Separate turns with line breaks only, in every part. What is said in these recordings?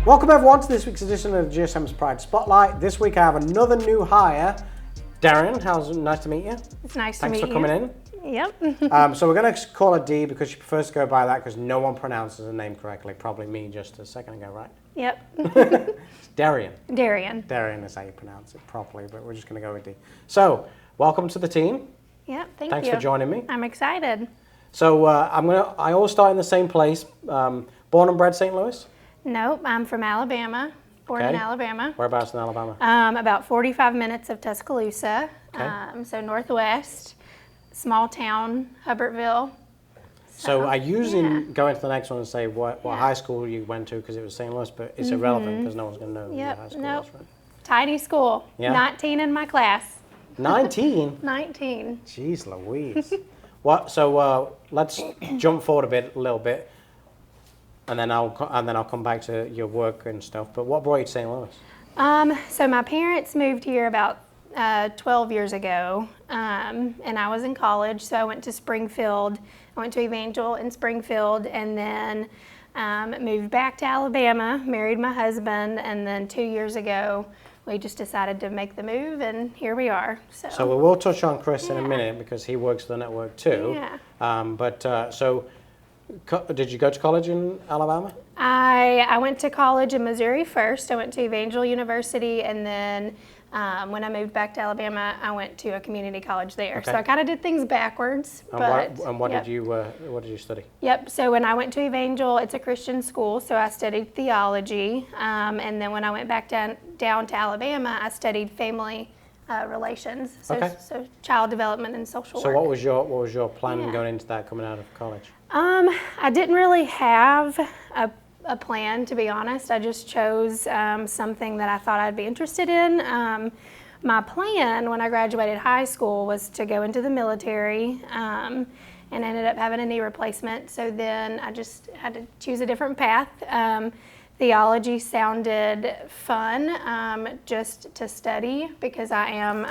Welcome everyone to this week's edition of the GSM's Pride Spotlight. This week I have another new hire, Daryenne. Nice to meet you.
It's nice to meet you.
Thanks for coming in.
Yep.
So we're going to call her D because she prefers to go by that because no one pronounces her name correctly. Probably me just a second ago, right?
Yep.
It's Daryenne.
Daryenne.
Daryenne is how you pronounce it properly, but we're just going to go with D. So, welcome to the team.
Yep, thank you.
Thanks for joining me.
I'm excited.
So I always start in the same place. Born and bred St. Louis?
Nope, I'm from Alabama. Born in Alabama.
Whereabouts in Alabama?
About 45 minutes of Tuscaloosa.
Okay.
So northwest, small town, Hubbartville.
So I usually go into the next one and say what high school you went to because it was St. Louis, but it's irrelevant because no one's going to know who your high school was, right?
Tiny school.
Yeah.
19 in my class.
19?
19.
Jeez Louise. Let's jump forward a little bit, and then I'll come back to your work and stuff. But what brought you to St. Louis?
So my parents moved here about 12 years ago, and I was in college, so I went to Springfield. I went to Evangel in Springfield, and then moved back to Alabama, married my husband, and then 2 years ago, we just decided to make the move, and here we are.
So we will touch on Chris in a minute because he works for the network too.
Yeah.
Did you go to college in Alabama?
I went to college in Missouri first. I went to Evangel University, and then when I moved back to Alabama, I went to a community college there.
Okay.
So I kind of did things backwards.
What did you study?
Yep. So when I went to Evangel, it's a Christian school, so I studied theology. And then when I went back down to Alabama, I studied family relations. So child development and social work.
So what was your plan going into that coming out of college?
I didn't really have a plan, to be honest. I just chose something that I thought I'd be interested in. My plan when I graduated high school was to go into the military, and ended up having a knee replacement. So then I just had to choose a different path. Theology sounded fun just to study because I am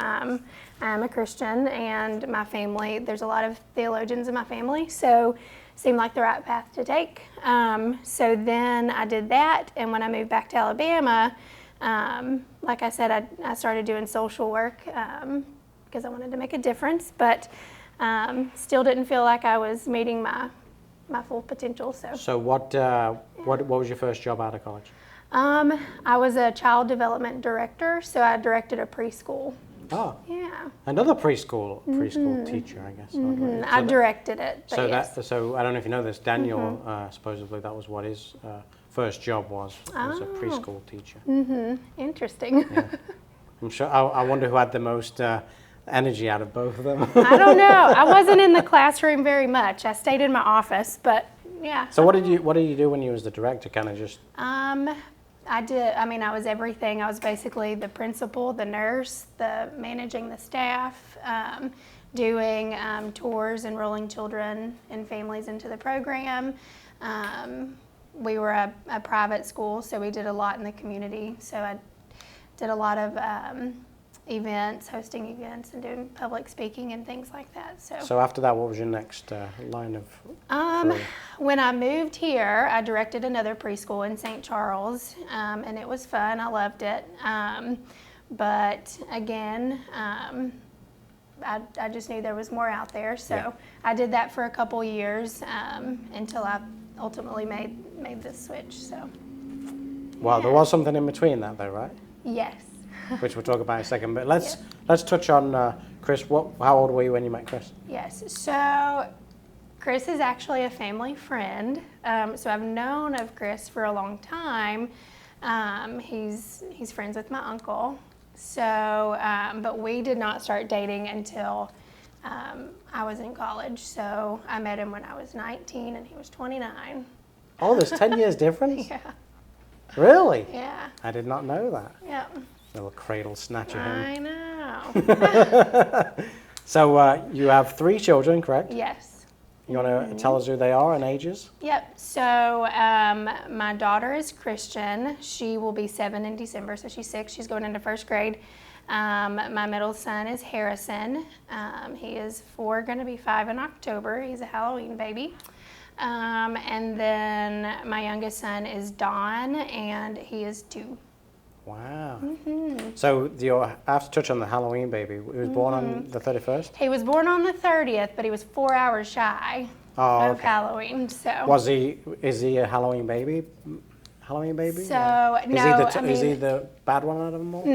a Christian, and my family, there's a lot of theologians in my family, so seemed like the right path to take. So then I did that, and when I moved back to Alabama, like I said, I started doing social work because I wanted to make a difference, but still didn't feel like I was meeting my full potential. So
what was your first job out of college?
I was a child development director, so I directed a preschool.
Oh.
Yeah.
Another preschool teacher, I guess.
So I directed it.
So I don't know if you know this. Daniel supposedly that was what his first job was a preschool teacher.
Interesting.
Yeah. I'm sure. I wonder who had the most energy out of both of them.
I don't know. I wasn't in the classroom very much. I stayed in my office, but yeah.
So what did you do when you was the director? Kind of just.
I was everything. I was basically the principal, the nurse, managing the staff, doing tours, enrolling children and families into the program. We were a private school, so we did a lot in the community. So I did a lot of hosting events and doing public speaking and things like that.
So after that, what was your next line of career?
When I moved here, I directed another preschool in St. Charles, and it was fun. I loved it. But again, I just knew there was more out there. So I did that for a couple years until I ultimately made this switch. So.
Well, there was something in between that, though, right?
Yes.
Which we'll talk about in a second. But let's touch on Chris. How old were you when you met Chris?
Yes. So Chris is actually a family friend. So I've known of Chris for a long time. He's friends with my uncle. So, but we did not start dating until I was in college. So I met him when I was 19 and he was 29.
Oh, there's 10 years difference?
Yeah.
Really?
Yeah.
I did not know that.
Yeah.
Little cradle snatcher him.
I know.
So you have 3 children, correct?
Yes.
You want to tell us who they are and ages?
Yep. So my daughter is Christian. She will be 7 in December, so she's 6. She's going into 1st grade. My middle son is Harrison. He is 4, going to be 5 in October. He's a Halloween baby. And then my youngest son is Don, and he is 2.
Wow. So I have to touch on the Halloween baby. He was born on the 31st?
He was born on the 30th, but he was 4 hours shy of Halloween. So
is he a Halloween baby? Halloween baby?
So
Or
no,
is he the bad one out of them all?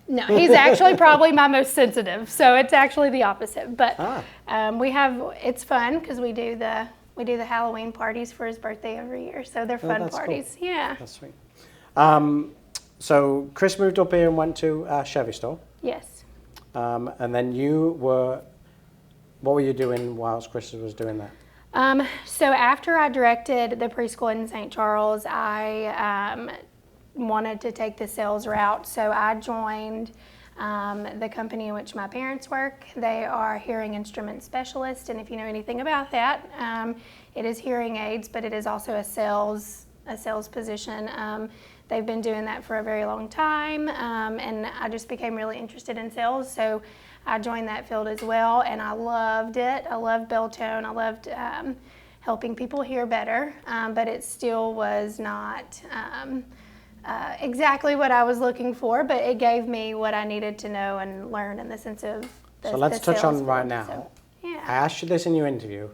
No, he's actually probably my most sensitive. So it's actually the opposite. But it's fun because we do the Halloween parties for his birthday every year. So they're fun parties. Cool. Yeah.
That's sweet. So Chris moved up here and went to a Chevy store.
Yes.
And then what were you doing whilst Chris was doing that?
So after I directed the preschool in St. Charles, I wanted to take the sales route. So I joined the company in which my parents work. They are hearing instrument specialists, and if you know anything about that, it is hearing aids, but it is also a sales position. They've been doing that for a very long time, and I just became really interested in sales. So I joined that field as well, and I loved it. I loved bell tone. I loved helping people hear better, but it still was not exactly what I was looking for, but it gave me what I needed to know and learn in the sense of
So let's touch on right now.
So, yeah.
I asked you this in your interview.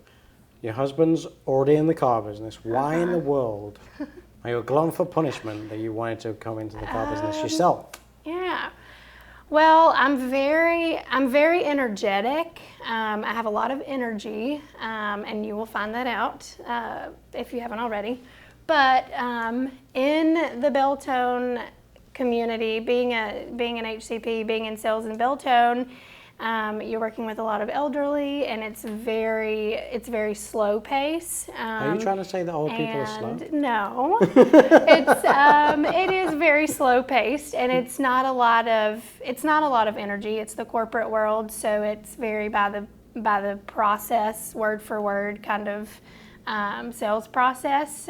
Your husband's already in the car business. Why in the world are you a glutton for punishment that you wanted to come into the car business yourself?
Yeah. Well, I'm very energetic. I have a lot of energy, and you will find that out if you haven't already. But in the bell tone community, being an HCP, being in sales and bell tone, you're working with a lot of elderly, and it's very slow pace.
Are you trying to say that old people are slow?
No, it is very slow paced, and it's not a lot of energy. It's the corporate world, so it's very by the process, word for word kind of sales process,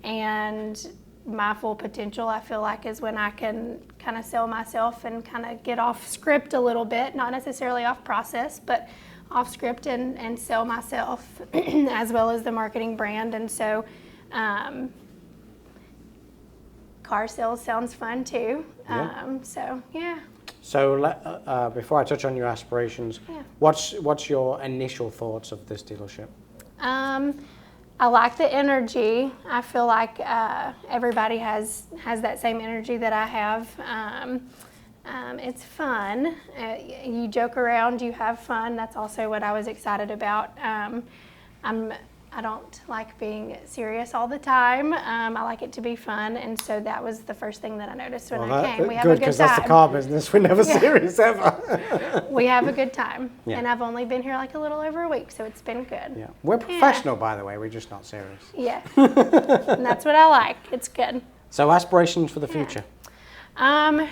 and my full potential, I feel like, is when I can kind of sell myself and kind of get off script a little bit, not necessarily off process, but off script and sell myself as well as the marketing brand. And so car sales sounds fun too.
Yeah.
So, yeah.
So before I touch on your aspirations, what's your initial thoughts of this dealership?
I like the energy. I feel like everybody has that same energy that I have. It's fun. You joke around, you have fun. That's also what I was excited about. I don't like being serious all the time. I like it to be fun, and so that was the first thing that I noticed when I came. We have a good time.
Because that's the car business. We're never serious ever.
We have a good time,
Yeah.
and I've only been here like a little over a week, so it's been good.
Yeah, we're professional, by the way. We're just not serious.
Yeah, and that's what I like. It's good.
So aspirations for the future.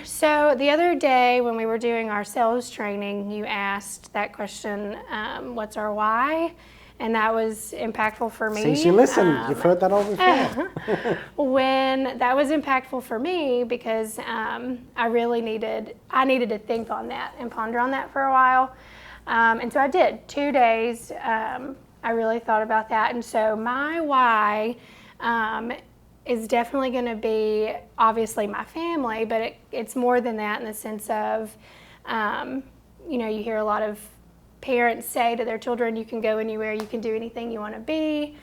So the other day when we were doing our sales training, you asked that question, what's our why? And that was impactful for me.
Since you listened, you've heard that all before.
When that was impactful for me because I needed to think on that and ponder on that for a while. And so I did. 2 days, I really thought about that. And so my why is definitely going to be obviously my family, but it's more than that in the sense of, you hear a lot of parents say to their children, you can go anywhere, you can do anything you want to be.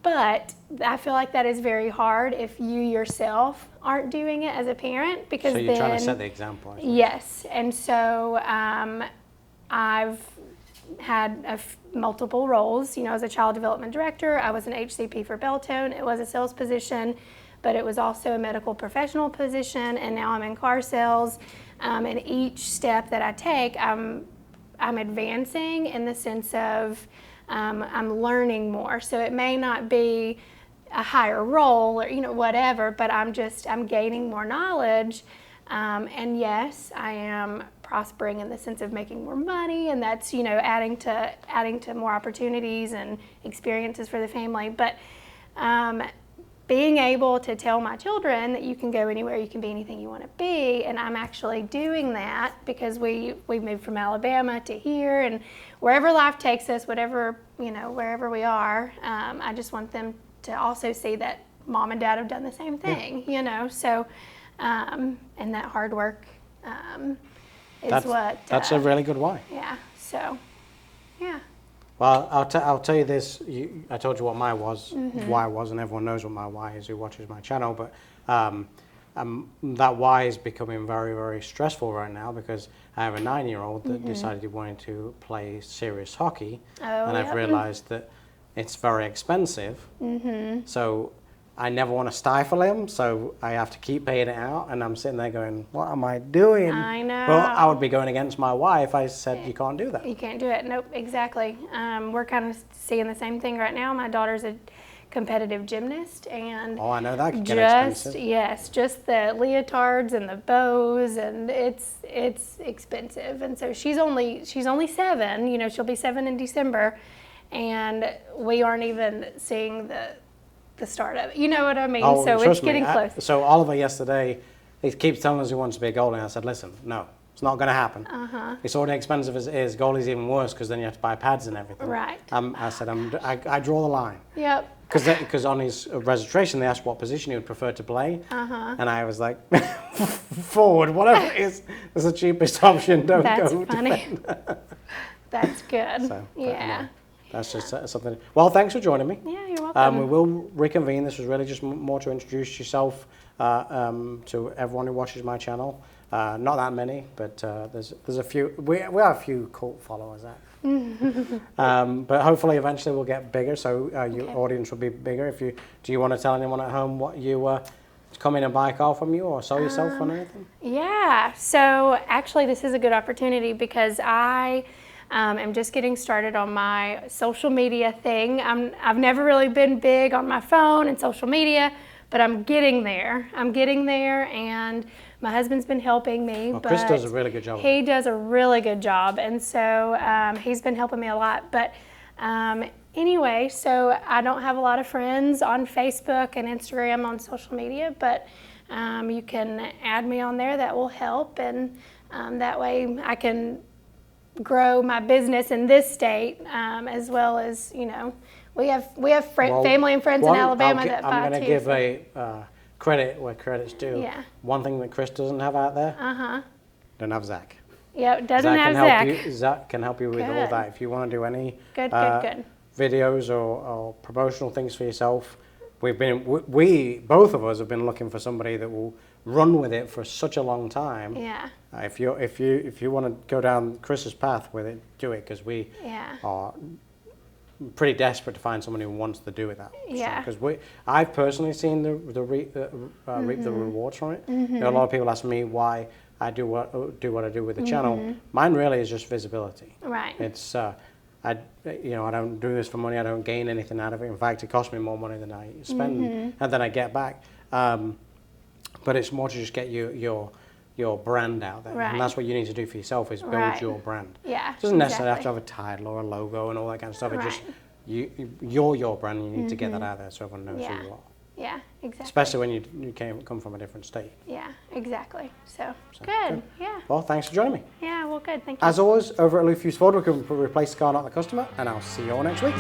But I feel like that is very hard if you yourself aren't doing it as a parent, because
so you're trying to set the example.
Yes, and so I've had multiple roles. As a child development director, I was an HCP for Belltone. It was a sales position, but it was also a medical professional position, and now I'm in car sales. And each step that I take, I'm advancing in the sense of I'm learning more. So it may not be a higher role or whatever, but I'm gaining more knowledge. And yes, I am prospering in the sense of making more money, and that's adding to more opportunities and experiences for the family. But being able to tell my children that you can go anywhere, you can be anything you want to be, and I'm actually doing that because we moved from Alabama to here, and wherever life takes us, whatever, wherever we are, I just want them to also see that mom and dad have done the same thing, so, and that hard work is
that's a really good why.
Yeah, so, yeah.
Well, I'll tell you this. I told you what my why was, and everyone knows what my why is who watches my channel. But that why is becoming very, very stressful right now because I have a 9-year-old that decided he wanted to play serious hockey, and I've realized that it's very expensive. So I never want to stifle him, so I have to keep paying it out, and I'm sitting there going, what am I doing?
I know.
Well, I would be going against my why if I said you can't do that.
You can't do it. Nope, exactly. We're kind of seeing the same thing right now. My daughter's a competitive gymnast, and
I know that can get expensive.
Yes, just the leotards and the bows, and it's expensive. And so she's only 7. She'll be 7 in December, and we aren't even seeing the start of it. You know what I mean?
Oh,
so it's getting close.
So Oliver yesterday, he keeps telling us he wants to be a goalie. And I said, listen, no, it's not going to happen. It's already expensive as it is. Goalie's even worse because then you have to buy pads and everything.
Right.
I said, I draw the line.
Yep.
Because on his registration, they asked what position he would prefer to play. And I was like, forward, whatever it is. It's the cheapest option. Don't
That's
go.
That's funny. That's good.
So,
yeah.
That's just something. Well, thanks for joining me.
Yeah, you're welcome.
We will reconvene. This was really just more to introduce yourself to everyone who watches my channel. Not that many, but there's a few. We have a few cult followers but hopefully eventually we'll get bigger, so your audience will be bigger. Do you want to tell anyone at home what you come in and buy a car from you or sell yourself on anything?
Yeah. So actually, this is a good opportunity because I am just getting started on my social media thing. I've never really been big on my phone and social media, but I'm getting there. And my husband's been helping me.
Well, Chris does a really good job.
He does a really good job, and so he's been helping me a lot. But anyway, so I don't have a lot of friends on Facebook and Instagram on social media, but you can add me on there. That will help, and that way I can grow my business in this state, as well as, we have family and friends in Alabama that buy too.
I'm going to give a credit where credit's due.
Yeah.
One thing that Chris doesn't have out there, don't have Zach.
Yeah, doesn't have Zach.
Zach can help you with all that. If you want to do any
good.
videos or promotional things for yourself, we both of us have been looking for somebody that will run with it for such a long time.
Yeah.
If you want to go down Chris's path with it, do it, because we are pretty desperate to find someone who wants to do it that.
Yeah.
Because I've personally seen reap the rewards from it. A lot of people ask me why I do what I do with the channel. Mine really is just visibility.
Right.
It's I don't do this for money. I don't gain anything out of it. In fact, it costs me more money than I spend and then I get back. But it's more to just get your brand out there, and that's what you need to do for yourself, is build your brand.
Yeah,
It doesn't necessarily have to have a title or a logo and all that kind of stuff. It just you're your brand. You need to get that out there so everyone knows who you are.
Yeah, exactly.
Especially when you come from a different state.
Yeah, exactly. So good. Yeah.
Well, thanks for joining me.
Yeah, well, good. Thank you.
As always, over at Fusz Ford, we can replace the car, not the customer, and I'll see you all next week.